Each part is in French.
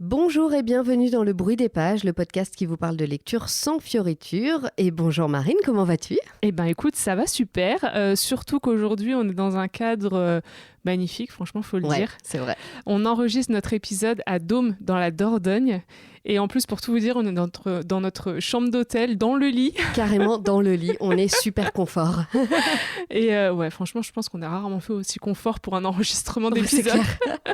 Bonjour et bienvenue dans Le Bruit des Pages, le podcast qui vous parle de lecture sans fioriture. Et bonjour Marine, comment vas-tu ? Eh ben écoute, ça va super, surtout qu'aujourd'hui on est dans un cadre magnifique, franchement faut le dire. C'est vrai. On enregistre notre épisode à Dôme dans la Dordogne et en plus pour tout vous dire on est dans notre chambre d'hôtel, dans le lit. Carrément dans le lit, on est super confort. Et ouais franchement je pense qu'on a rarement fait aussi confort pour un enregistrement Ouais, c'est d'épisode. clair.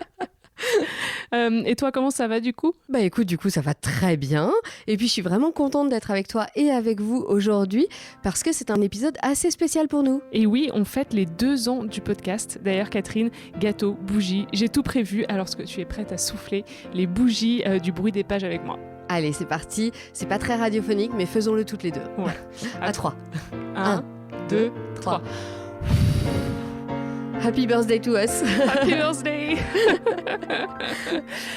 Et toi comment ça va du coup ? Bah écoute, du coup ça va très bien. Et puis je suis vraiment contente d'être avec toi et avec vous aujourd'hui parce que c'est un épisode assez spécial pour nous. Et oui, on fête les 2 ans du podcast. D'ailleurs Catherine, gâteau, bougies, j'ai tout prévu alors que tu es prête à souffler les bougies du bruit des pages avec moi. Allez, c'est parti. C'est pas très radiophonique, mais faisons-le toutes les deux. Ouais. À 3. 1, 2, 3. Happy birthday to us. Happy birthday.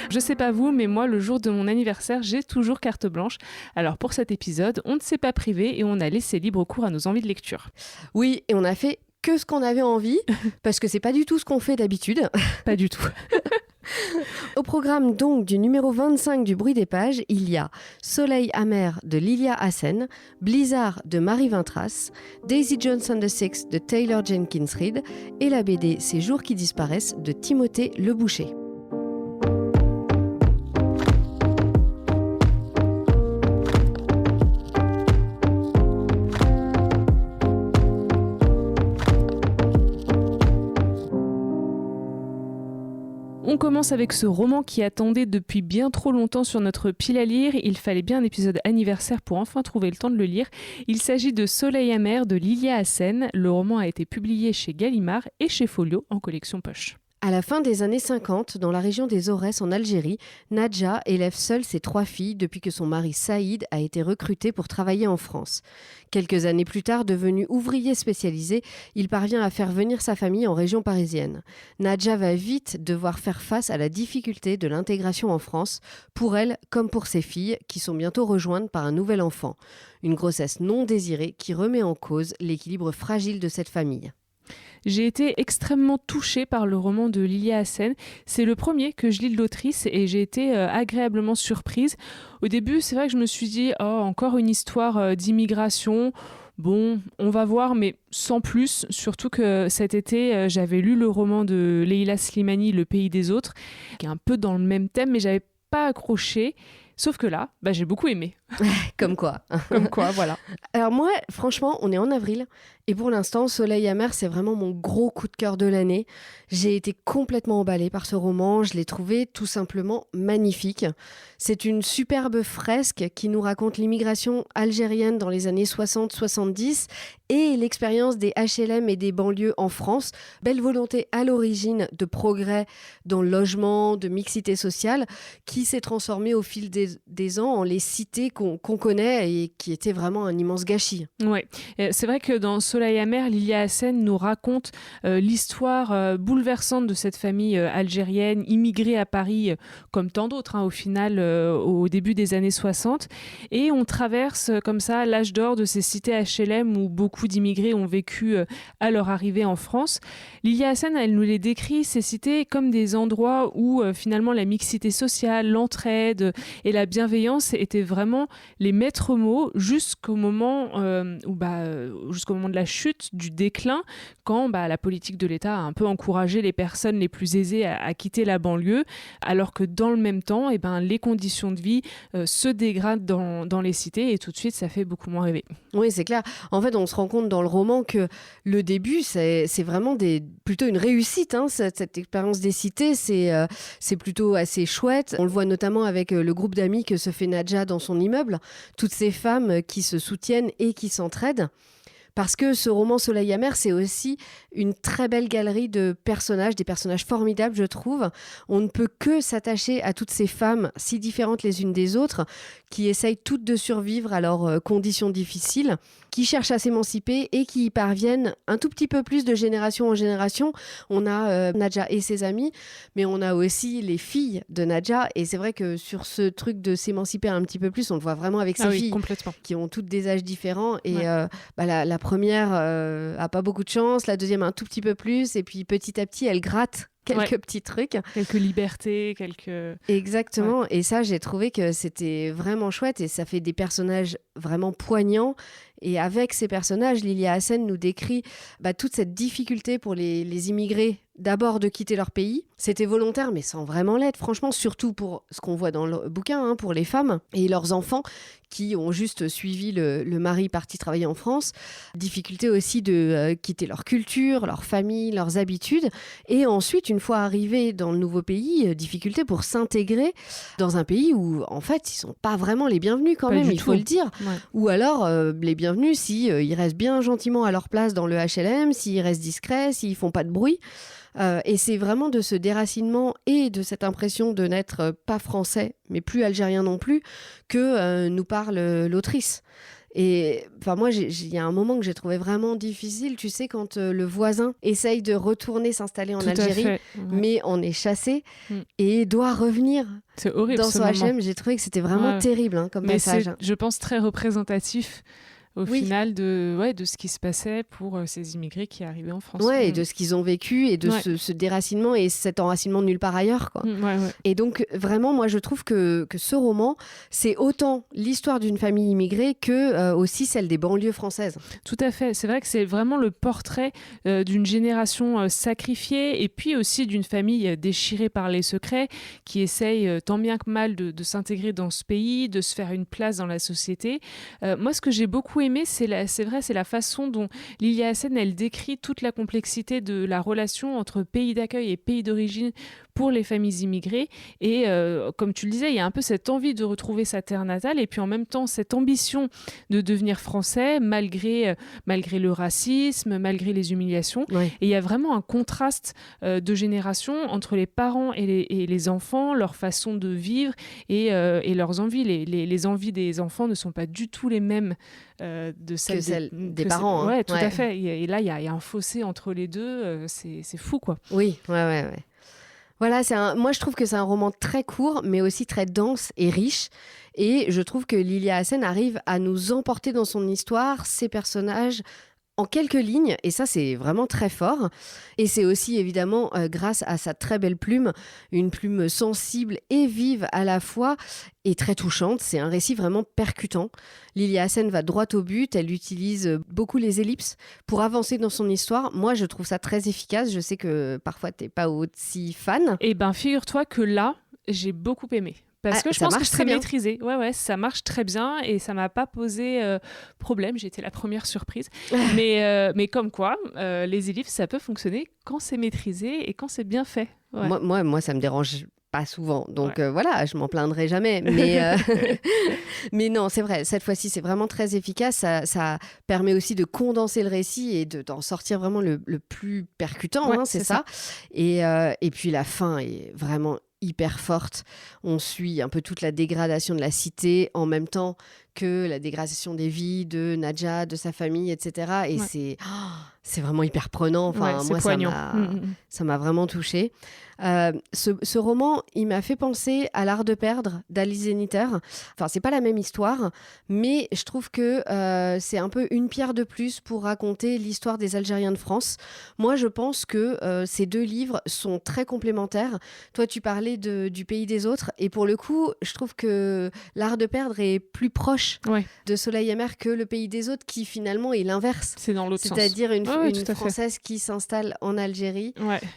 Je sais pas vous, mais moi, le jour de mon anniversaire, j'ai toujours carte blanche. Alors pour cet épisode, on ne s'est pas privé et on a laissé libre cours à nos envies de lecture. Oui, et on a fait que ce qu'on avait envie, parce que c'est pas du tout ce qu'on fait d'habitude. Pas du tout. Au programme donc du numéro 25 du Bruit des Pages, il y a Soleil amer de Lilia Hassen, Blizzard de Marie Vintras, Daisy Jones and the Six de Taylor Jenkins Reid et la BD Ces jours qui disparaissent de Timothée Le Boucher. On commence avec ce roman qui attendait depuis bien trop longtemps sur notre pile à lire. Il fallait bien un épisode anniversaire pour enfin trouver le temps de le lire. Il s'agit de Soleil amer de Lilia Hassen. Le roman a été publié chez Gallimard et chez Folio en collection poche. À la fin des années 50, dans la région des Aurès en Algérie, Nadja élève seule ses 3 filles depuis que son mari Saïd a été recruté pour travailler en France. Quelques années plus tard, devenu ouvrier spécialisé, il parvient à faire venir sa famille en région parisienne. Nadja va vite devoir faire face à la difficulté de l'intégration en France, pour elle comme pour ses filles, qui sont bientôt rejointes par un nouvel enfant. Une grossesse non désirée qui remet en cause l'équilibre fragile de cette famille. J'ai été extrêmement touchée par le roman de Lilia Hassen. C'est le premier que je lis de l'autrice et j'ai été agréablement surprise. Au début, c'est vrai que je me suis dit « Oh, encore une histoire d'immigration ». Bon, on va voir, mais sans plus. Surtout que cet été, j'avais lu le roman de Leila Slimani, Le pays des autres, qui est un peu dans le même thème, mais j'avais pas accroché. Sauf que là, j'ai beaucoup aimé. Comme quoi. Comme quoi, voilà. Alors moi, franchement, on est en avril et pour l'instant, Soleil amer, c'est vraiment mon gros coup de cœur de l'année. J'ai été complètement emballée par ce roman, je l'ai trouvé tout simplement magnifique. C'est une superbe fresque qui nous raconte l'immigration algérienne dans les années 60-70 et l'expérience des HLM et des banlieues en France. Belle volonté à l'origine de progrès dans le logement, de mixité sociale, qui s'est transformée au fil des ans en les cités qu'on connaît et qui était vraiment un immense gâchis. Ouais, c'est vrai que dans Soleil amer, Lilia Hassen nous raconte l'histoire bouleversante de cette famille algérienne immigrée à Paris, comme tant d'autres au final au début des années 60. Et on traverse comme ça l'âge d'or de ces cités HLM où beaucoup d'immigrés ont vécu à leur arrivée en France. Lilia Hassen, elle nous les décrit, ces cités, comme des endroits où finalement la mixité sociale, l'entraide et la bienveillance étaient vraiment les maîtres mots jusqu'au moment jusqu'au moment de la chute, du déclin, quand la politique de l'État a un peu encouragé les personnes les plus aisées à quitter la banlieue, alors que dans le même temps, les conditions de vie se dégradent dans les cités et tout de suite, ça fait beaucoup moins rêver. Oui, c'est clair. En fait, on se rend compte dans le roman que le début, c'est vraiment plutôt une réussite. Cette expérience des cités, c'est plutôt assez chouette. On le voit notamment avec le groupe d'amis que se fait Nadja dans son immeuble. Toutes ces femmes qui se soutiennent et qui s'entraident. Parce que ce roman Soleil amer, c'est aussi une très belle galerie de personnages, des personnages formidables, je trouve. On ne peut que s'attacher à toutes ces femmes si différentes les unes des autres, qui essayent toutes de survivre à leurs conditions difficiles, qui cherchent à s'émanciper et qui y parviennent un tout petit peu plus de génération en génération. On a Nadja et ses amis, mais on a aussi les filles de Nadja. Et c'est vrai que sur ce truc de s'émanciper un petit peu plus, on le voit vraiment avec ses filles, complètement. Qui ont toutes des âges différents. Et ouais. La première a pas beaucoup de chance, la deuxième un tout petit peu plus, et puis petit à petit, elle gratte quelques petits trucs. Quelques libertés, quelques... Exactement. Ouais. Et ça, j'ai trouvé que c'était vraiment chouette et ça fait des personnages vraiment poignants. Et avec ces personnages, Lilia Hassen nous décrit toute cette difficulté pour les immigrés, d'abord de quitter leur pays. C'était volontaire, mais sans vraiment l'être, franchement, surtout pour ce qu'on voit dans le bouquin, pour les femmes et leurs enfants qui ont juste suivi le mari parti travailler en France. Difficulté aussi de quitter leur culture, leur famille, leurs habitudes. Et ensuite, une fois arrivés dans le nouveau pays, difficulté pour s'intégrer dans un pays où, en fait, ils ne sont pas vraiment les bienvenus quand même, il faut le dire. Ouais. Ou alors, les bienvenus s'ils restent bien gentiment à leur place dans le HLM, s'ils restent discrets, s'ils ne font pas de bruit. Et c'est vraiment de ce déracinement et de cette impression de n'être pas français, mais plus algérien non plus, que nous parle l'autrice. Et moi, il y a un moment que j'ai trouvé vraiment difficile, tu sais, quand le voisin essaye de retourner s'installer en Algérie, mais on est chassé et doit revenir. C'est horrible, dans son HM. J'ai trouvé que c'était vraiment terrible comme passage. C'est, je pense, très représentatif au final de ce qui se passait pour ces immigrés qui arrivaient en France. Et de ce qu'ils ont vécu et de ce déracinement et cet enracinement de nulle part ailleurs. Quoi. Et donc, vraiment, moi, je trouve que ce roman, c'est autant l'histoire d'une famille immigrée que aussi celle des banlieues françaises. Tout à fait. C'est vrai que c'est vraiment le portrait d'une génération sacrifiée et puis aussi d'une famille déchirée par les secrets qui essaye tant bien que mal de s'intégrer dans ce pays, de se faire une place dans la société. Moi, ce que j'ai beaucoup aimé, c'est la façon dont Lilia Hassen, elle décrit toute la complexité de la relation entre pays d'accueil et pays d'origine pour les familles immigrées. Et comme tu le disais, il y a un peu cette envie de retrouver sa terre natale et puis en même temps cette ambition de devenir français malgré le racisme, malgré les humiliations. Et il y a vraiment un contraste de génération entre les parents et les enfants, leur façon de vivre et leurs envies. Les envies des enfants ne sont pas du tout les mêmes de celles des parents. Oui, tout à fait. Et là, il y a un fossé entre les deux. C'est fou, quoi. Oui, ouais. Voilà, moi je trouve que c'est un roman très court, mais aussi très dense et riche. Et je trouve que Lilia Hassen arrive à nous emporter dans son histoire, ses personnages, en quelques lignes, et ça c'est vraiment très fort. Et c'est aussi évidemment grâce à sa très belle plume, une plume sensible et vive à la fois, et très touchante. C'est un récit vraiment percutant. Lilia Hassen va droit au but, elle utilise beaucoup les ellipses pour avancer dans son histoire. Moi je trouve ça très efficace, je sais que parfois t'es pas aussi fan. Eh ben figure-toi que là, j'ai beaucoup aimé. Parce que je pense que c'est maîtrisé. Ouais, ça marche très bien et ça m'a pas posé problème. J'ai été la première surprise. mais comme quoi, les ellipses, ça peut fonctionner quand c'est maîtrisé et quand c'est bien fait. Ouais. Moi, ça me dérange pas souvent. Donc voilà, je m'en plaindrai jamais. Mais non, c'est vrai. Cette fois-ci, c'est vraiment très efficace. Ça permet aussi de condenser le récit et d'en sortir vraiment le plus percutant. C'est ça. Et puis la fin est vraiment hyper forte. On suit un peu toute la dégradation de la cité en même temps que la dégradation des vies de Nadja, de sa famille, etc. Et c'est vraiment hyper prenant. Enfin, moi, poignant. Ça m'a vraiment touchée. Ce roman, il m'a fait penser à L'Art de perdre d'Alice Zeniter. Enfin, c'est pas la même histoire, mais je trouve que c'est un peu une pierre de plus pour raconter l'histoire des Algériens de France. Moi, je pense que ces deux livres sont très complémentaires. Toi, tu parlais du pays des autres, et pour le coup, je trouve que L'Art de perdre est plus proche de Soleil et Mer que Le pays des autres, qui finalement est l'inverse. C'est dans l'autre sens. C'est-à-dire une Française qui s'installe en Algérie.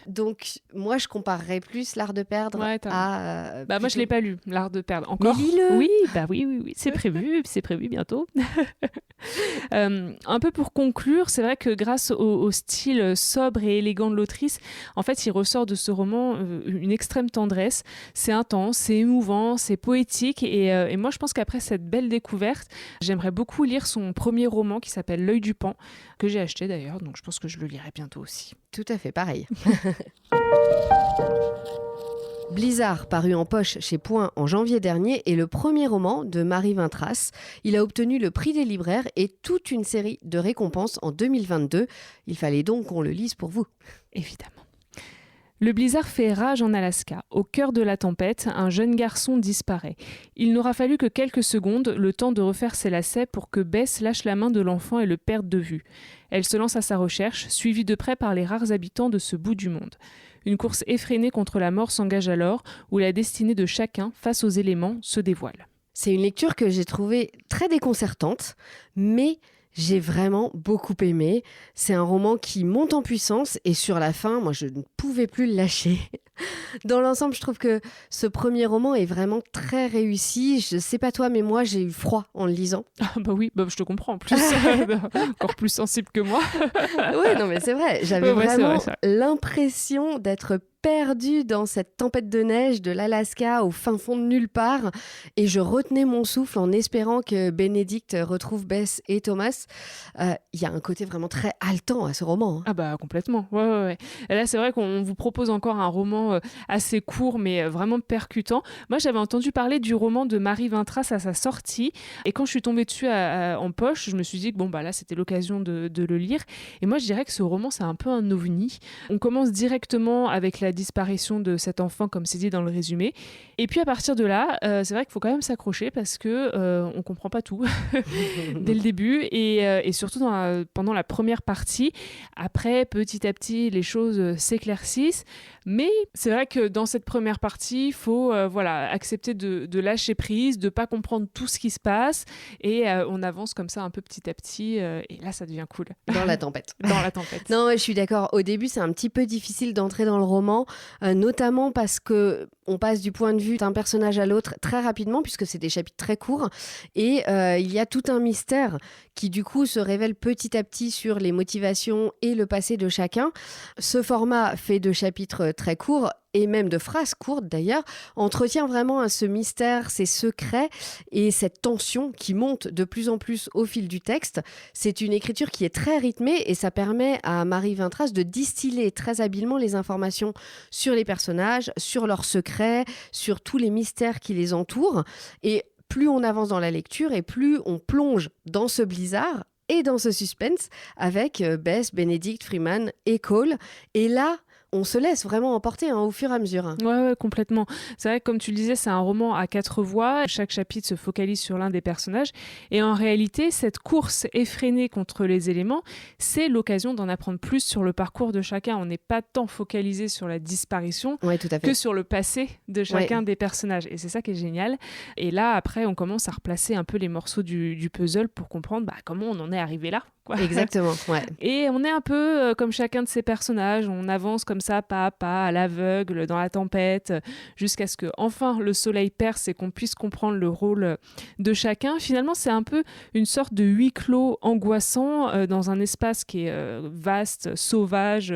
Donc, moi, je comparerais plus L'Art de perdre à... moi, je l'ai pas lu, L'Art de perdre. Encore. Mais lis-le. Oui. C'est prévu bientôt. Un peu pour conclure, c'est vrai que grâce au style sobre et élégant de l'autrice, en fait, il ressort de ce roman une extrême tendresse. C'est intense, c'est émouvant, c'est poétique. Et moi, je pense qu'après cette belle découverte, j'aimerais beaucoup lire son premier roman qui s'appelle L'œil du Pan, que j'ai acheté d'ailleurs, donc je pense que je le lirai bientôt aussi. Tout à fait, pareil. Blizzard, paru en poche chez Point en janvier dernier, est le premier roman de Marie Vintras. Il a obtenu le prix des libraires et toute une série de récompenses en 2022. Il fallait donc qu'on le lise pour vous. Évidemment. Le blizzard fait rage en Alaska. Au cœur de la tempête, un jeune garçon disparaît. Il n'aura fallu que quelques secondes, le temps de refaire ses lacets pour que Bess lâche la main de l'enfant et le perde de vue. Elle se lance à sa recherche, suivie de près par les rares habitants de ce bout du monde. Une course effrénée contre la mort s'engage alors, où la destinée de chacun face aux éléments se dévoile. C'est une lecture que j'ai trouvée très déconcertante, mais j'ai vraiment beaucoup aimé. C'est un roman qui monte en puissance et sur la fin, moi, je ne pouvais plus le lâcher. Dans l'ensemble, je trouve que ce premier roman est vraiment très réussi. Je sais pas toi, mais moi, j'ai eu froid en le lisant. Ah bah oui, je te comprends en plus. Encore plus sensible que moi. Oui, non, mais c'est vrai. J'avais Ouais, vraiment c'est vrai. l'impression d'être perdue dans cette tempête de neige de l'Alaska au fin fond de nulle part. Et je retenais mon souffle en espérant que Bénédicte retrouve Bess et Thomas. Il y a un côté vraiment très haletant à ce roman. Ah bah complètement, ouais. Et là, c'est vrai qu'on vous propose encore un roman assez court, mais vraiment percutant. Moi, j'avais entendu parler du roman de Marie Vintras à sa sortie. Et quand je suis tombée dessus en poche, je me suis dit que là, c'était l'occasion de le lire. Et moi, je dirais que ce roman, c'est un peu un ovni. On commence directement avec la disparition de cet enfant, comme c'est dit dans le résumé. Et puis, à partir de là, c'est vrai qu'il faut quand même s'accrocher parce que on comprend pas tout dès le début. Et surtout pendant la première partie. Après, petit à petit, les choses s'éclaircissent. Mais c'est vrai que dans cette première partie, il faut accepter de lâcher prise, de ne pas comprendre tout ce qui se passe. Et on avance comme ça un peu petit à petit. Et là, ça devient cool. Dans la tempête. Dans la tempête. Non, je suis d'accord. Au début, c'est un petit peu difficile d'entrer dans le roman, notamment parce qu'on passe du point de vue d'un personnage à l'autre très rapidement, puisque c'est des chapitres très courts. Et il y a tout un mystère qui, du coup, se révèle petit à petit sur les motivations et le passé de chacun. Ce format fait de chapitres très courts et même de phrases courtes d'ailleurs, entretient vraiment ce mystère, ces secrets et cette tension qui monte de plus en plus au fil du texte. C'est une écriture qui est très rythmée et ça permet à Marie Vintras de distiller très habilement les informations sur les personnages, sur leurs secrets, sur tous les mystères qui les entourent. Et plus on avance dans la lecture et plus on plonge dans ce blizzard et dans ce suspense avec Bess, Bénédicte, Freeman et Cole. Et là, on se laisse vraiment emporter au fur et à mesure. Ouais, complètement. C'est vrai que comme tu le disais, c'est un roman à 4 voix. Chaque chapitre se focalise sur l'un des personnages. Et en réalité, cette course effrénée contre les éléments, c'est l'occasion d'en apprendre plus sur le parcours de chacun. On n'est pas tant focalisé sur la disparition tout à fait. que sur le passé de chacun des personnages. Et c'est ça qui est génial. Et là, après, on commence à replacer un peu les morceaux du puzzle pour comprendre comment on en est arrivé là. Exactement, ouais. Et on est un peu comme chacun de ces personnages, on avance comme ça pas à pas, à l'aveugle, dans la tempête, jusqu'à ce que enfin le soleil perce et qu'on puisse comprendre le rôle de chacun. Finalement, c'est un peu une sorte de huis clos angoissant dans un espace qui est vaste, sauvage,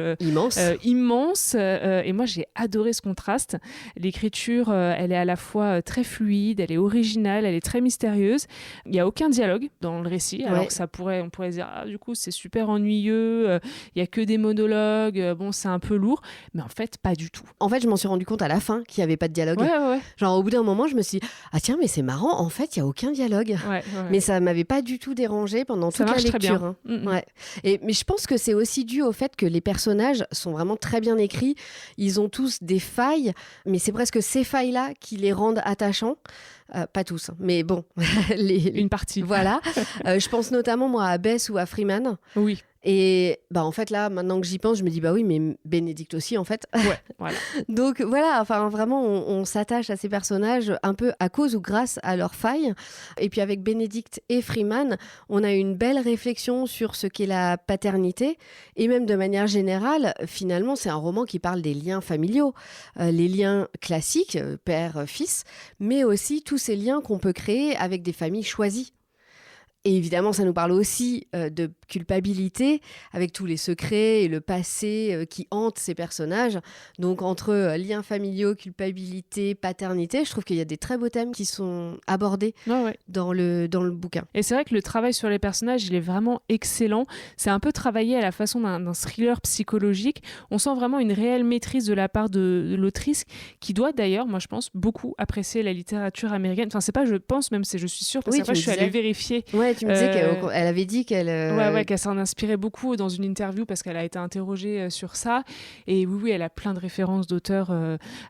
immense. Et moi, j'ai adoré ce contraste. L'écriture, elle est à la fois très fluide, elle est originale, elle est très mystérieuse. Il n'y a aucun dialogue dans le récit, alors que on pourrait dire du coup c'est super ennuyeux, il y a que des monologues, c'est un peu lourd, mais en fait pas du tout. En fait, je m'en suis rendu compte à la fin qu'il n'y avait pas de dialogue. Ouais. Genre au bout d'un moment, je me suis dit tiens, mais c'est marrant, en fait il n'y a aucun dialogue. Mais ça m'avait pas du tout dérangé pendant toute la lecture. Mais je pense que c'est aussi dû au fait que les personnages sont vraiment très bien écrits, ils ont tous des failles, mais c'est presque ces failles-là qui les rendent attachants. Pas tous, mais bon. Une partie. Voilà. Je pense notamment, moi, à Bess ou à Freeman. Oui. Et en fait, là, maintenant que j'y pense, je me dis, oui, mais Bénédicte aussi, en fait. Ouais, voilà. Donc, voilà, enfin, vraiment, on s'attache à ces personnages un peu à cause ou grâce à leurs failles. Et puis, avec Bénédicte et Freeman, on a une belle réflexion sur ce qu'est la paternité. Et même de manière générale, finalement, c'est un roman qui parle des liens familiaux. Les liens classiques, père-fils, mais aussi tous ces liens qu'on peut créer avec des familles choisies. Et évidemment, ça nous parle aussi de culpabilité, avec tous les secrets et le passé qui hantent ces personnages. Donc, entre liens familiaux, culpabilité, paternité, je trouve qu'il y a des très beaux thèmes qui sont abordés dans le bouquin. Et c'est vrai que le travail sur les personnages, il est vraiment excellent. C'est un peu travaillé à la façon d'un thriller psychologique. On sent vraiment une réelle maîtrise de la part de l'autrice, qui doit d'ailleurs, moi je pense, beaucoup apprécier la littérature américaine. Enfin, c'est pas je pense, même si je suis sûre, parce que je suis allée vérifier. Ouais, Ouais, tu me disais qu'elle avait dit qu'elle... Ouais, qu'elle s'en inspirait beaucoup dans une interview parce qu'elle a été interrogée sur ça. Et oui, elle a plein de références d'auteurs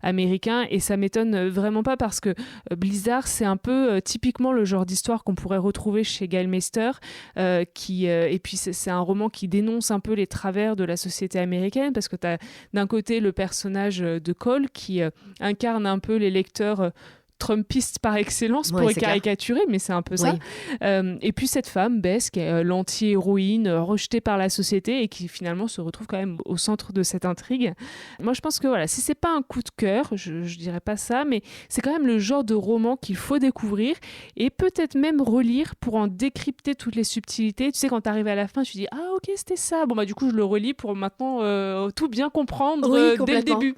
américains et ça m'étonne vraiment pas parce que Blizzard, c'est un peu typiquement le genre d'histoire qu'on pourrait retrouver chez Gail Meister, et puis c'est un roman qui dénonce un peu les travers de la société américaine parce que tu as d'un côté le personnage de Cole qui incarne un peu les lecteurs Trumpiste par excellence pour les caricaturer, mais c'est un peu ça. Et puis cette femme, Bess, qui est l'anti-héroïne, rejetée par la société et qui finalement se retrouve quand même au centre de cette intrigue. Moi, je pense que voilà, si c'est pas un coup de cœur, je dirais pas ça, mais c'est quand même le genre de roman qu'il faut découvrir et peut-être même relire pour en décrypter toutes les subtilités. Tu sais, quand t'arrives à la fin, tu dis « Ah, ok, c'était ça ». Bon, bah du coup, je le relis pour maintenant tout bien comprendre dès le début.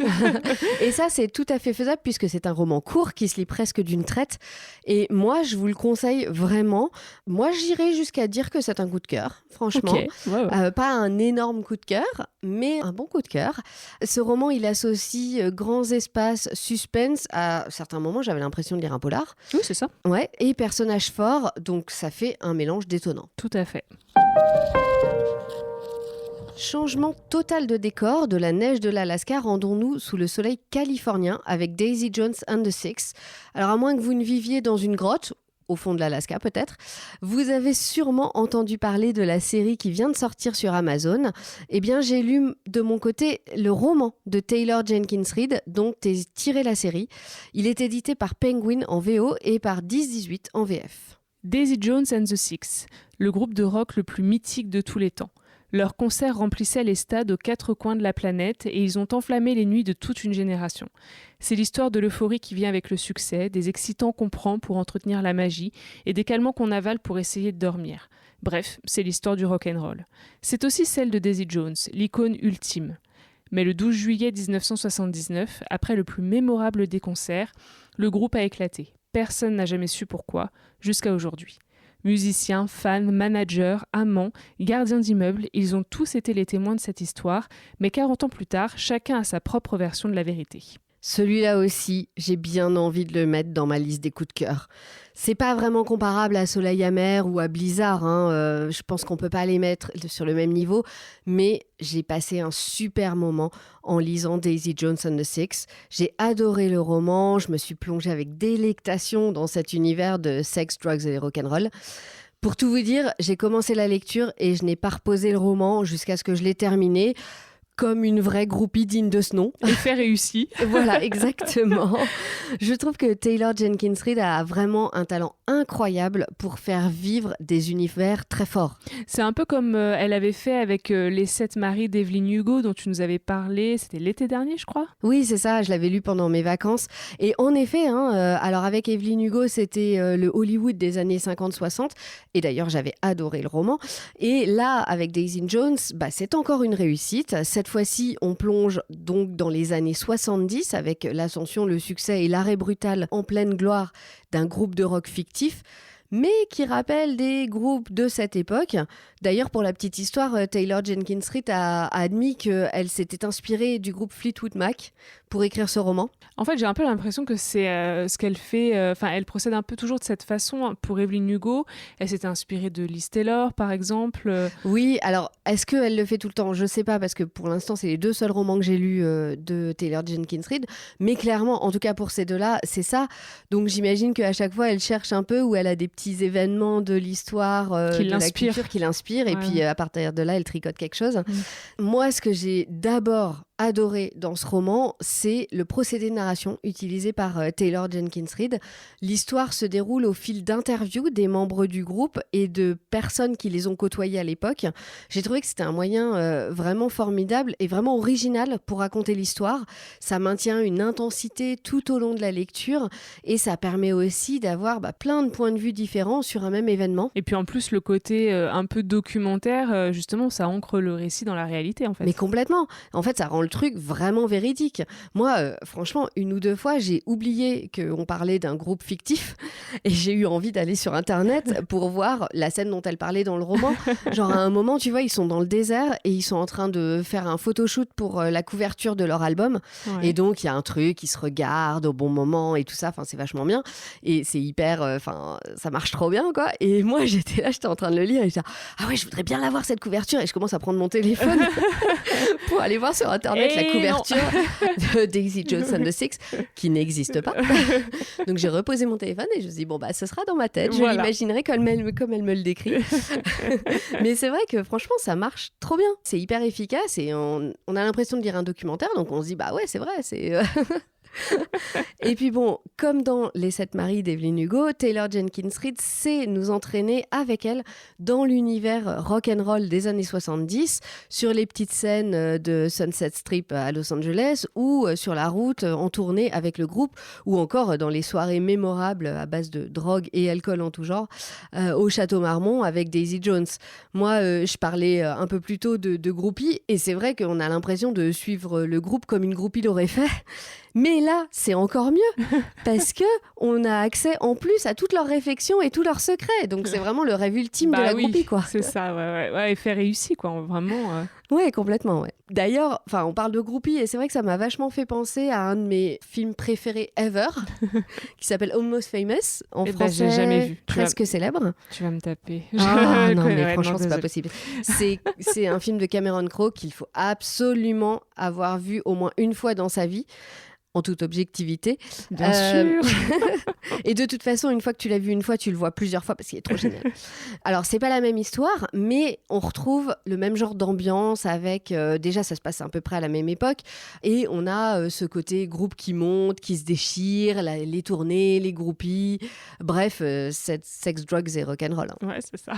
Et ça, c'est tout à fait faisable puisque c'est un roman court qui se lit presque d'une traite. Et moi, je vous le conseille vraiment. Moi, j'irais jusqu'à dire que c'est un coup de cœur, franchement. Okay. Ouais. Pas un énorme coup de cœur, mais un bon coup de cœur. Ce roman, il associe grands espaces, suspense. À certains moments, j'avais l'impression de lire un polar. Oui, c'est ça. Ouais, et personnages forts, donc ça fait un mélange détonnant. Tout à fait. Changement total de décor, de la neige de l'Alaska, rendons-nous sous le soleil californien avec Daisy Jones and the Six. Alors à moins que vous ne viviez dans une grotte, au fond de l'Alaska peut-être, vous avez sûrement entendu parler de la série qui vient de sortir sur Amazon. Eh bien j'ai lu de mon côté le roman de Taylor Jenkins Reid dont est tirée la série. Il est édité par Penguin en VO et par 10-18 en VF. Daisy Jones and the Six, le groupe de rock le plus mythique de tous les temps. Leurs concerts remplissaient les stades aux quatre coins de la planète et ils ont enflammé les nuits de toute une génération. C'est l'histoire de l'euphorie qui vient avec le succès, des excitants qu'on prend pour entretenir la magie et des calmants qu'on avale pour essayer de dormir. Bref, c'est l'histoire du rock'n'roll. C'est aussi celle de Daisy Jones, l'icône ultime. Mais le 12 juillet 1979, après le plus mémorable des concerts, le groupe a éclaté. Personne n'a jamais su pourquoi, jusqu'à aujourd'hui. Musiciens, fans, managers, amants, gardiens d'immeubles, ils ont tous été les témoins de cette histoire, mais 40 ans plus tard, chacun a sa propre version de la vérité. Celui-là aussi, j'ai bien envie de le mettre dans ma liste des coups de cœur. C'est pas vraiment comparable à Soleil Amer ou à Blizzard, je pense qu'on peut pas les mettre sur le même niveau, mais j'ai passé un super moment en lisant Daisy Jones and the Six. J'ai adoré le roman, je me suis plongée avec délectation dans cet univers de sex, drugs et rock'n'roll. Pour tout vous dire, j'ai commencé la lecture et je n'ai pas reposé le roman jusqu'à ce que je l'ai terminé. Comme une vraie groupie digne de ce nom. Effet réussi. Voilà, exactement. Je trouve que Taylor Jenkins Reid a vraiment un talent incroyable pour faire vivre des univers très forts. C'est un peu comme elle avait fait avec Les 7 maris d'Evelyn Hugo dont tu nous avais parlé, c'était l'été dernier je crois. Oui, c'est ça, je l'avais lu pendant mes vacances. Et en effet, alors avec Evelyn Hugo, c'était le Hollywood des années 50-60. Et d'ailleurs, j'avais adoré le roman. Et là, avec Daisy Jones, c'est encore une réussite. Cette fois-ci, on plonge donc dans les années 70 avec l'ascension, le succès et l'arrêt brutal en pleine gloire d'un groupe de rock fictif, mais qui rappelle des groupes de cette époque. D'ailleurs, pour la petite histoire, Taylor Jenkins Reid a admis qu'elle s'était inspirée du groupe Fleetwood Mac pour écrire ce roman. En fait, j'ai un peu l'impression que c'est ce qu'elle fait. Elle procède un peu toujours de cette façon. Pour Evelyn Hugo, elle s'était inspirée de Liz Taylor, par exemple. Oui, alors, est-ce qu'elle le fait tout le temps ? Je ne sais pas, parce que pour l'instant, c'est les deux seuls romans que j'ai lus de Taylor Jenkins Reid. Mais clairement, en tout cas pour ces deux-là, c'est ça. Donc, j'imagine qu'à chaque fois, elle cherche un peu où elle a des petits événements de l'histoire, de la culture qui l'inspirent. Et puis, à partir de là, elle tricote quelque chose. Moi, ce que j'ai d'abord adoré dans ce roman, c'est le procédé de narration utilisé par Taylor Jenkins Reid. L'histoire se déroule au fil d'interviews des membres du groupe et de personnes qui les ont côtoyés à l'époque. J'ai trouvé que c'était un moyen vraiment formidable et vraiment original pour raconter l'histoire. Ça maintient une intensité tout au long de la lecture et ça permet aussi d'avoir plein de points de vue différents sur un même événement. Et puis en plus, le côté un peu documentaire, justement, ça ancre le récit dans la réalité, en fait. Mais complètement. En fait, ça rend le truc vraiment véridique. Moi, franchement, 1 ou 2 fois, j'ai oublié qu'on parlait d'un groupe fictif et j'ai eu envie d'aller sur Internet pour voir la scène dont elle parlait dans le roman. Genre, à un moment, tu vois, ils sont dans le désert et ils sont en train de faire un photoshoot pour la couverture de leur album. Ouais. Et donc, il y a un truc, ils se regardent au bon moment et tout ça. Enfin, c'est vachement bien. Et c'est hyper... ça marche trop bien, quoi. Et moi, j'étais en train de le lire et j'étais ah ouais, je voudrais bien l'avoir, cette couverture. Et je commence à prendre mon téléphone pour aller voir sur Internet la couverture de Daisy Jones and the Six, qui n'existe pas. Donc, j'ai reposé mon téléphone et je me suis dit, bon, bah, ce sera dans ma tête. Je l'imaginerai comme elle me le décrit. Mais c'est vrai que, franchement, ça marche trop bien. C'est hyper efficace et on a l'impression de lire un documentaire. Donc, on se dit, bah ouais, c'est vrai, c'est... Et puis bon, comme dans Les 7 maris d'Evelyn Hugo, Taylor Jenkins Reid sait nous entraîner avec elle dans l'univers rock'n'roll des années 70, sur les petites scènes de Sunset Strip à Los Angeles ou sur la route en tournée avec le groupe, ou encore dans les soirées mémorables à base de drogue et alcool en tout genre au Château Marmont avec Daisy Jones. Moi, je parlais un peu plus tôt de groupie, et c'est vrai qu'on a l'impression de suivre le groupe comme une groupie l'aurait fait. Mais là, c'est encore mieux parce que on a accès en plus à toutes leurs réflexions et tous leurs secrets. Donc c'est vraiment le rêve ultime de la groupie, quoi. C'est ça, ouais, effet réussi, quoi, vraiment. Ouais, complètement, ouais. D'ailleurs, on parle de groupie et c'est vrai que ça m'a vachement fait penser à un de mes films préférés ever, qui s'appelle Almost Famous, en français, j'ai jamais vu. Presque célèbre. Tu vas me taper. Ah non, mais franchement, c'est pas possible. C'est un film de Cameron Crowe qu'il faut absolument avoir vu au moins une fois dans sa vie. En toute objectivité. Bien sûr. Et de toute façon, une fois que tu l'as vu une fois, tu le vois plusieurs fois parce qu'il est trop génial. Alors, c'est pas la même histoire, mais on retrouve le même genre d'ambiance avec... déjà, ça se passe à peu près à la même époque. Et on a ce côté groupe qui monte, qui se déchire, les tournées, les groupies. Bref, sex, drugs et rock'n'roll. Hein. Ouais, c'est ça.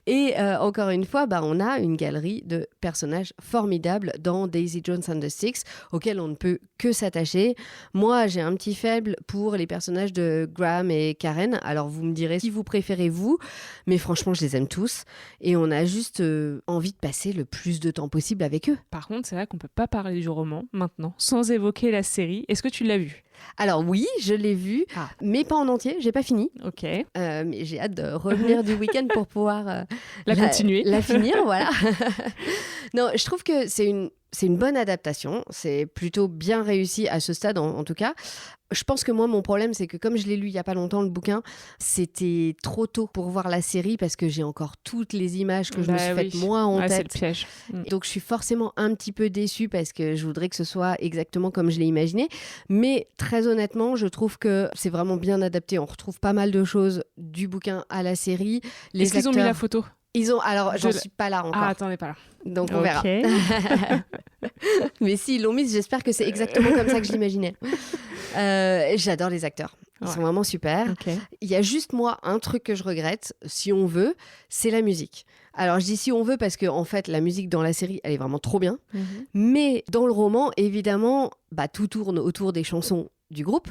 Et encore une fois, on a une galerie de personnages formidables dans Daisy Jones and the Six, auxquels on ne peut que s'attacher. Moi, j'ai un petit faible pour les personnages de Graham et Karen. Alors, vous me direz si vous préférez vous, mais franchement, je les aime tous. Et on a juste envie de passer le plus de temps possible avec eux. Par contre, c'est vrai qu'on peut pas parler du roman maintenant, sans évoquer la série. Est-ce que tu l'as vu ? Alors oui, je l'ai vu, mais pas en entier, j'ai pas fini. Ok. Mais j'ai hâte de revenir du week-end pour pouvoir continuer. La finir, voilà. Non, je trouve que c'est une bonne adaptation, c'est plutôt bien réussi à ce stade en tout cas. Je pense que moi, mon problème, c'est que comme je l'ai lu il n'y a pas longtemps, le bouquin, c'était trop tôt pour voir la série parce que j'ai encore toutes les images que je me suis faites moi en tête. C'est le piège. Donc, je suis forcément un petit peu déçue parce que je voudrais que ce soit exactement comme je l'ai imaginé. Mais très honnêtement, je trouve que c'est vraiment bien adapté. On retrouve pas mal de choses du bouquin à la série. Est-ce qu'ils ont mis la photo ? Alors, j'en suis pas là encore. Ah, attends, on n'est pas là. Donc, on verra. Mais s'ils l'ont mise, j'espère que c'est exactement comme ça que je l'imaginais. J'adore les acteurs. Ils sont vraiment super. Okay. Il y a juste, moi, un truc que je regrette, si on veut, c'est la musique. Alors, je dis si on veut parce que, en fait, la musique dans la série, elle est vraiment trop bien. Mm-hmm. Mais dans le roman, évidemment, tout tourne autour des chansons du groupe.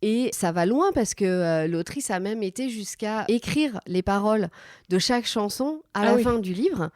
Et ça va loin parce que l'autrice a même été jusqu'à écrire les paroles de chaque chanson à la fin du livre.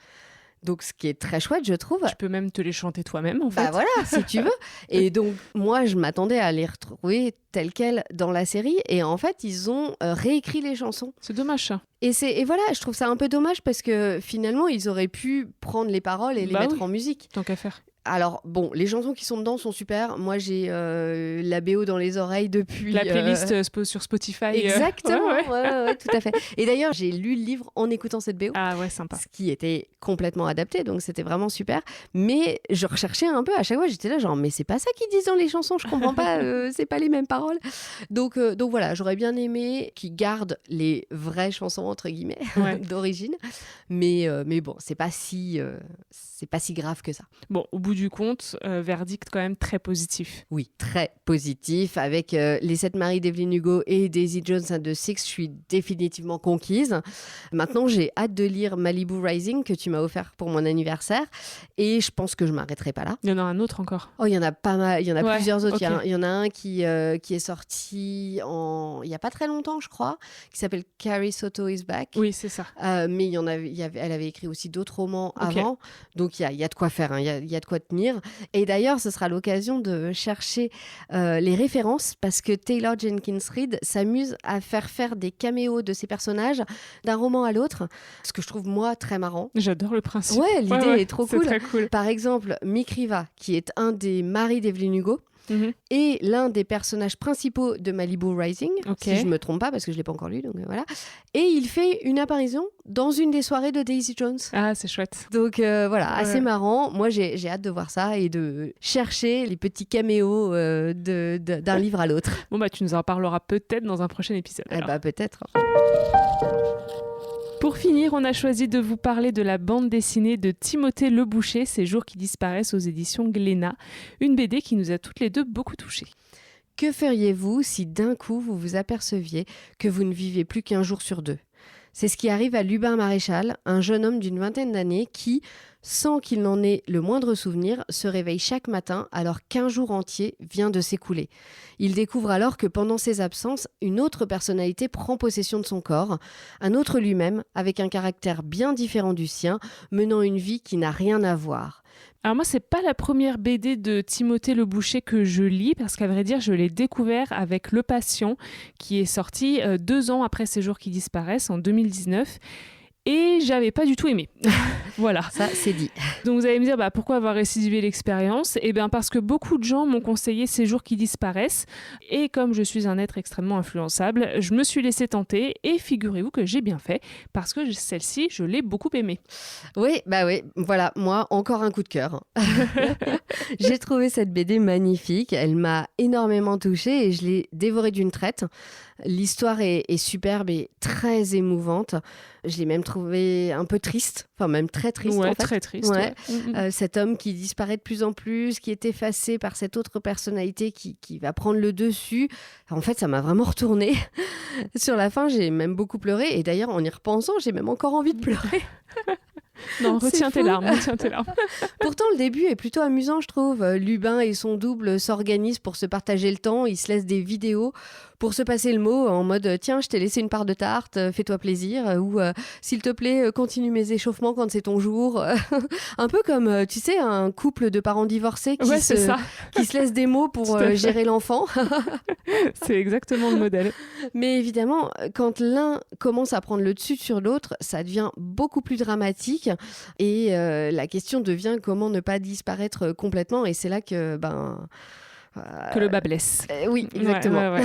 Donc, ce qui est très chouette, je trouve. Tu peux même te les chanter toi-même, en fait. Voilà, si tu veux. Et donc, moi, je m'attendais à les retrouver telles quelles dans la série. Et en fait, ils ont réécrit les chansons. C'est dommage, ça. Et voilà, je trouve ça un peu dommage parce que finalement, ils auraient pu prendre les paroles et les mettre en musique. Tant qu'à faire. Alors, bon, les chansons qui sont dedans sont super. Moi, j'ai la BO dans les oreilles depuis... La playlist sur Spotify. Exactement, ouais, tout à fait. Et d'ailleurs, j'ai lu le livre en écoutant cette BO. Ah ouais, sympa. Ce qui était complètement adapté, donc c'était vraiment super. Mais je recherchais un peu, à chaque fois, j'étais là genre, mais c'est pas ça qu'ils disent dans les chansons, je comprends pas, c'est pas les mêmes paroles. Donc voilà, j'aurais bien aimé qu'ils gardent les vraies chansons, entre guillemets, d'origine. Mais bon, c'est pas si grave que ça. Bon, au bout du compte, verdict quand même très positif. Oui, très positif. Avec les 7 maris d'Evelyn Hugo et Daisy Jones and the Six, je suis définitivement conquise. Maintenant, j'ai hâte de lire Malibu Rising que tu m'as offert pour mon anniversaire. Et je pense que je m'arrêterai pas là. Il y en a un autre encore. Oh, il y en a pas mal. Il y en a plusieurs autres. Okay. Il y en a un qui est sorti il y a pas très longtemps, je crois, qui s'appelle Carrie Soto is Back. Oui, c'est ça. Mais elle avait écrit aussi d'autres romans avant. Donc, il y a de quoi faire. Hein. Il y a de quoi retenir. Et d'ailleurs, ce sera l'occasion de chercher les références parce que Taylor Jenkins Reid s'amuse à faire des caméos de ses personnages d'un roman à l'autre, ce que je trouve, moi, très marrant. J'adore le principe. Ouais, l'idée est trop cool. Très cool. Par exemple, Mick Riva, qui est un des maris d'Evelyn Hugo, et l'un des personnages principaux de Malibu Rising, si je me trompe pas, parce que je l'ai pas encore lu, donc voilà. Et il fait une apparition dans une des soirées de Daisy Jones. Ah, c'est chouette. Donc voilà, assez marrant. Moi, j'ai hâte de voir ça et de chercher les petits caméos d'un livre à l'autre. Bon, bah, tu nous en parleras peut-être dans un prochain épisode. Eh bah, peut-être. Pour finir, on a choisi de vous parler de la bande dessinée de Timothée Le Boucher, Ces jours qui disparaissent aux éditions Glénat, une BD qui nous a toutes les deux beaucoup touchées. Que feriez-vous si d'un coup vous vous aperceviez que vous ne vivez plus qu'un jour sur deux ? C'est ce qui arrive à Lubin Maréchal, un jeune homme d'une vingtaine d'années qui, sans qu'il n'en ait le moindre souvenir, se réveille chaque matin alors qu'un jour entier vient de s'écouler. Il découvre alors que pendant ses absences, une autre personnalité prend possession de son corps, un autre lui-même, avec un caractère bien différent du sien, menant une vie qui n'a rien à voir. Alors moi, c'est pas la première BD de Timothée Le Boucher que je lis, parce qu'à vrai dire, je l'ai découvert avec Le Patient, qui est sorti 2 ans après Ces jours qui disparaissent, en 2019. Et j'avais pas du tout aimé. Voilà. Ça, c'est dit. Donc vous allez me dire, pourquoi avoir récidivé l'expérience ? Eh bien parce que beaucoup de gens m'ont conseillé Ces jours qui disparaissent. Et comme je suis un être extrêmement influençable, je me suis laissée tenter. Et figurez-vous que j'ai bien fait, parce que celle-ci, je l'ai beaucoup aimée. Oui, voilà, moi, encore un coup de cœur. J'ai trouvé cette BD magnifique. Elle m'a énormément touchée et je l'ai dévorée d'une traite. L'histoire est superbe et très émouvante. Je l'ai même trouvée un peu triste, enfin même très triste en fait. Très triste. Ouais. Cet homme qui disparaît de plus en plus, qui est effacé par cette autre personnalité qui va prendre le dessus. En fait, ça m'a vraiment retournée. Sur la fin, j'ai même beaucoup pleuré et d'ailleurs, en y repensant, j'ai même encore envie de pleurer. Non, retiens tes larmes. Pourtant, le début est plutôt amusant, je trouve. Lubin et son double s'organisent pour se partager le temps. Ils se laissent des vidéos pour se passer le mot en mode « Tiens, je t'ai laissé une part de tarte, fais-toi plaisir » ou « S'il te plaît, continue mes échauffements quand c'est ton jour. » Un peu comme, tu sais, un couple de parents divorcés qui se laissent des mots pour gérer l'enfant. C'est exactement le modèle. Mais évidemment, quand l'un commence à prendre le dessus sur l'autre, ça devient beaucoup plus dramatique et la question devient comment ne pas disparaître complètement et c'est là que que le bas blesse. Oui, exactement. Ouais.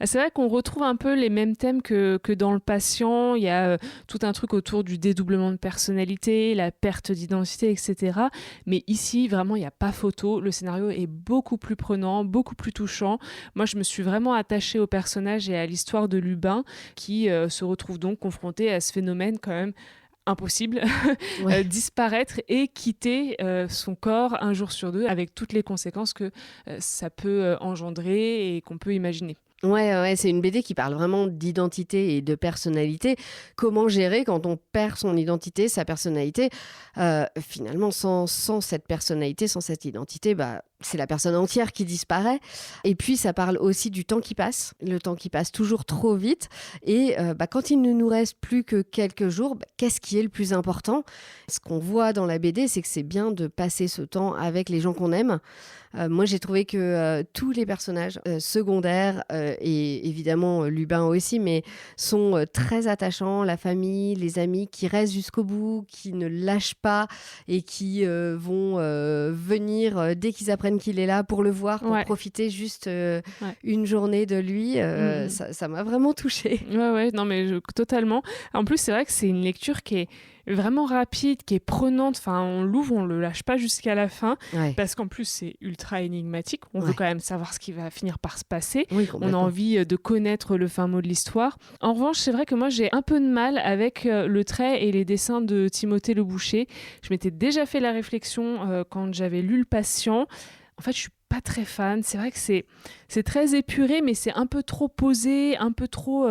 C'est vrai qu'on retrouve un peu les mêmes thèmes que dans Le Patient. Il y a tout un truc autour du dédoublement de personnalité, la perte d'identité, etc. Mais ici, vraiment, il n'y a pas photo. Le scénario est beaucoup plus prenant, beaucoup plus touchant. Moi, je me suis vraiment attachée au personnage et à l'histoire de Lubin qui se retrouve donc confronté à ce phénomène quand même impossible, disparaître et quitter son corps un jour sur deux avec toutes les conséquences que ça peut engendrer et qu'on peut imaginer. Ouais, c'est une BD qui parle vraiment d'identité et de personnalité. Comment gérer quand on perd son identité, sa personnalité ? Finalement, sans cette personnalité, sans cette identité, c'est la personne entière qui disparaît. Et puis, ça parle aussi du temps qui passe. Le temps qui passe toujours trop vite. Et quand il ne nous reste plus que quelques jours, qu'est-ce qui est le plus important ? Ce qu'on voit dans la BD, c'est que c'est bien de passer ce temps avec les gens qu'on aime. Moi, j'ai trouvé que tous les personnages secondaires, et évidemment Lubin aussi, mais sont très attachants. La famille, les amis qui restent jusqu'au bout, qui ne lâchent pas et qui vont venir dès qu'ils apprennent qu'il est là pour le voir, pour profiter juste une journée de lui. Ça m'a vraiment touchée. Ouais, non mais totalement. En plus, c'est vrai que c'est une lecture qui est vraiment rapide, qui est prenante. Enfin, on l'ouvre, on le lâche pas jusqu'à la fin, parce qu'en plus c'est ultra énigmatique. On veut quand même savoir ce qui va finir par se passer. On a envie de connaître le fin mot de l'histoire. En revanche, c'est vrai que moi j'ai un peu de mal avec le trait et les dessins de Timothée Le Boucher. Je m'étais déjà fait la réflexion quand j'avais lu Le Patient. En fait, je suis pas très fan. C'est vrai que c'est très épuré, mais c'est un peu trop posé, un peu trop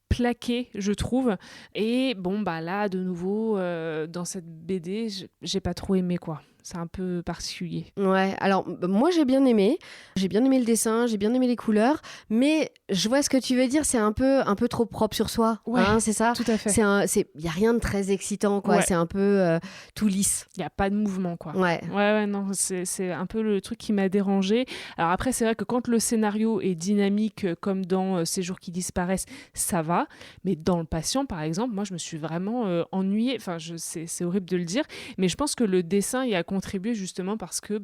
plaqué, je trouve. Et là, de nouveau, dans cette BD, j'ai pas trop aimé, quoi. c'est un peu particulier. Ouais, alors moi j'ai bien aimé le dessin, j'ai bien aimé les couleurs, mais je vois ce que tu veux dire, c'est un peu trop propre sur soi, Ouais, c'est ça. tout à fait. Y a rien de très excitant, quoi. Ouais. C'est un peu tout lisse. Il n'y a pas de mouvement, quoi. Ouais. Ouais, non, c'est un peu le truc qui m'a dérangée. Alors après, c'est vrai que quand le scénario est dynamique, comme dans Ces jours qui disparaissent, ça va. Mais dans Le Patient, par exemple, moi, je me suis vraiment ennuyée. Enfin, c'est horrible de le dire, mais je pense que le dessin y a contribué justement parce que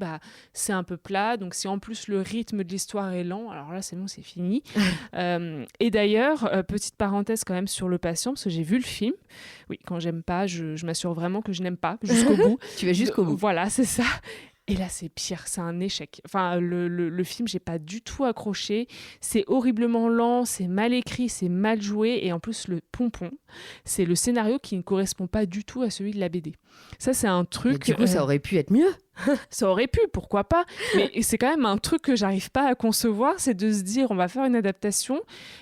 c'est un peu plat. Donc, si en plus le rythme de l'histoire est lent, alors là, c'est bon, c'est fini. Et d'ailleurs, petite parenthèse quand même sur Le Patient, parce que j'ai vu le film. Oui, quand j'aime pas, je m'assure vraiment que je n'aime pas jusqu'au bout. Tu vas jusqu'au bout. Voilà, c'est ça. Et là, c'est pire, c'est un échec. Enfin, le film, j'ai pas du tout accroché. C'est horriblement lent, c'est mal écrit, c'est mal joué. Et en plus, le pompon, c'est le scénario qui ne correspond pas du tout à celui de la BD. Ça, c'est un truc... Mais du coup, ça aurait pu être mieux. Ça aurait pu, pourquoi pas. Mais c'est quand même un truc que j'arrive pas à concevoir, c'est de se dire, on va faire une adaptation,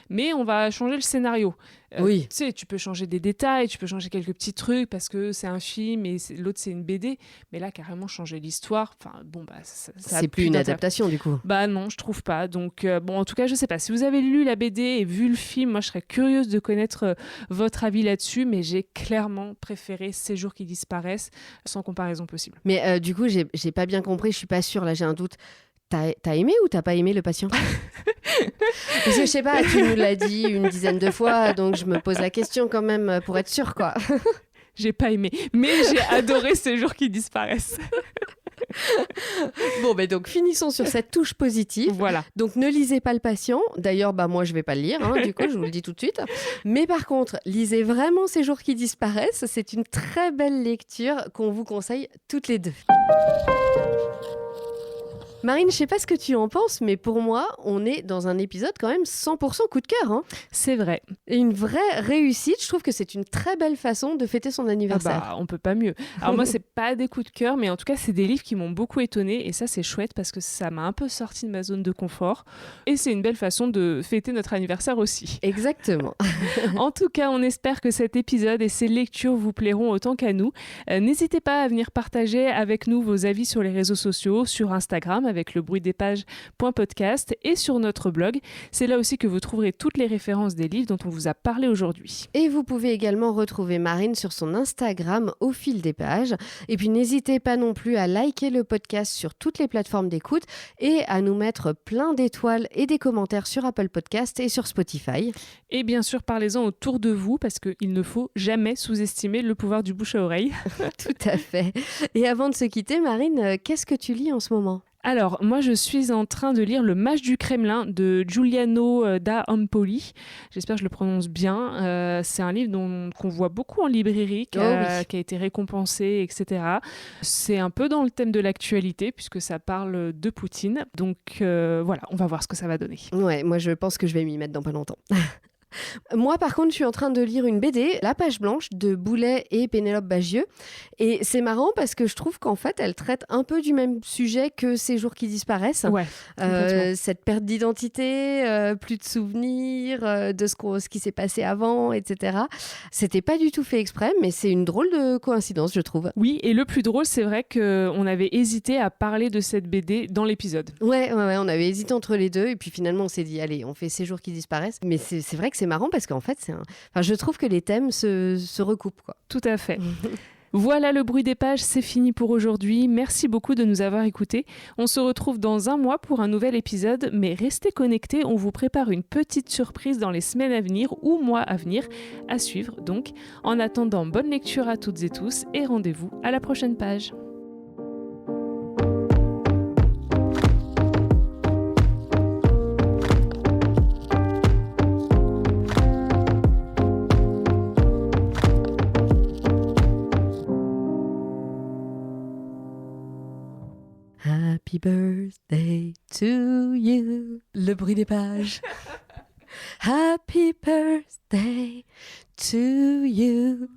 mais on va changer le scénario. Oui. Tu sais, tu peux changer des détails, tu peux changer quelques petits trucs parce que c'est un film et l'autre c'est une BD, mais là carrément changer l'histoire, enfin bon ça c'est plus une adaptation du coup. Bah non, je trouve pas. Donc bon, en tout cas, je sais pas. Si vous avez lu la BD et vu le film, moi je serais curieuse de connaître votre avis là-dessus, mais j'ai clairement préféré Ces jours qui disparaissent, sans comparaison possible. Mais du coup, j'ai pas bien compris, je suis pas sûre, là j'ai un doute. T'as aimé ou t'as pas aimé Le Patient? Parce que je sais pas, tu nous l'as dit une dizaine de fois, donc je me pose la question quand même pour être sûre, quoi. J'ai pas aimé, mais j'ai adoré Ces jours qui disparaissent. Bon, donc finissons sur cette touche positive. Voilà. Donc ne lisez pas Le Patient. D'ailleurs, moi je vais pas le lire, du coup je vous le dis tout de suite. Mais par contre, lisez vraiment Ces jours qui disparaissent. C'est une très belle lecture qu'on vous conseille toutes les deux. Marine, je sais pas ce que tu en penses, mais pour moi, on est dans un épisode quand même 100% coup de cœur. C'est vrai. Et une vraie réussite. Je trouve que c'est une très belle façon de fêter son anniversaire. On peut pas mieux. Alors moi, c'est pas des coups de cœur, mais en tout cas, c'est des livres qui m'ont beaucoup étonnée. Et ça, c'est chouette parce que ça m'a un peu sorti de ma zone de confort. Et c'est une belle façon de fêter notre anniversaire aussi. Exactement. En tout cas, on espère que cet épisode et ces lectures vous plairont autant qu'à nous. N'hésitez pas à venir partager avec nous vos avis sur les réseaux sociaux, sur Instagram avec lebruitdespages.podcast et sur notre blog. C'est là aussi que vous trouverez toutes les références des livres dont on vous a parlé aujourd'hui. Et vous pouvez également retrouver Marine sur son Instagram Au fil des pages. Et puis n'hésitez pas non plus à liker le podcast sur toutes les plateformes d'écoute et à nous mettre plein d'étoiles et des commentaires sur Apple Podcast et sur Spotify. Et bien sûr, parlez-en autour de vous parce qu'il ne faut jamais sous-estimer le pouvoir du bouche à oreille. Tout à fait. Et avant de se quitter, Marine, qu'est-ce que tu lis en ce moment ? Alors, moi, je suis en train de lire Le Mage du Kremlin de Giuliano da Empoli. J'espère que je le prononce bien. C'est un livre qu'on voit beaucoup en librairie, qui a été récompensé, etc. C'est un peu dans le thème de l'actualité, puisque ça parle de Poutine. Donc, voilà, on va voir ce que ça va donner. Ouais, moi, je pense que je vais m'y mettre dans pas longtemps. Moi, par contre, je suis en train de lire une BD, La Page Blanche, de Boulet et Pénélope Bagieux. Et c'est marrant parce que je trouve qu'en fait, elle traite un peu du même sujet que Ces jours qui disparaissent. Ouais, cette perte d'identité, plus de souvenirs, de ce qui s'est passé avant, etc. C'était pas du tout fait exprès, mais c'est une drôle de coïncidence, je trouve. Oui, et le plus drôle, c'est vrai qu'on avait hésité à parler de cette BD dans l'épisode. Ouais, on avait hésité entre les deux. Et puis finalement, on s'est dit, allez, on fait Ces jours qui disparaissent. Mais c'est vrai que c'est marrant parce qu'en fait, je trouve que les thèmes se recoupent, quoi. Tout à fait. Voilà, le bruit des pages, c'est fini pour aujourd'hui. Merci beaucoup de nous avoir écoutés. On se retrouve dans un mois pour un nouvel épisode, mais restez connectés, on vous prépare une petite surprise dans les semaines à venir ou mois à venir à suivre. Donc, en attendant, bonne lecture à toutes et tous et rendez-vous à la prochaine page. Happy birthday to you. Le bruit des pages. Happy birthday to you.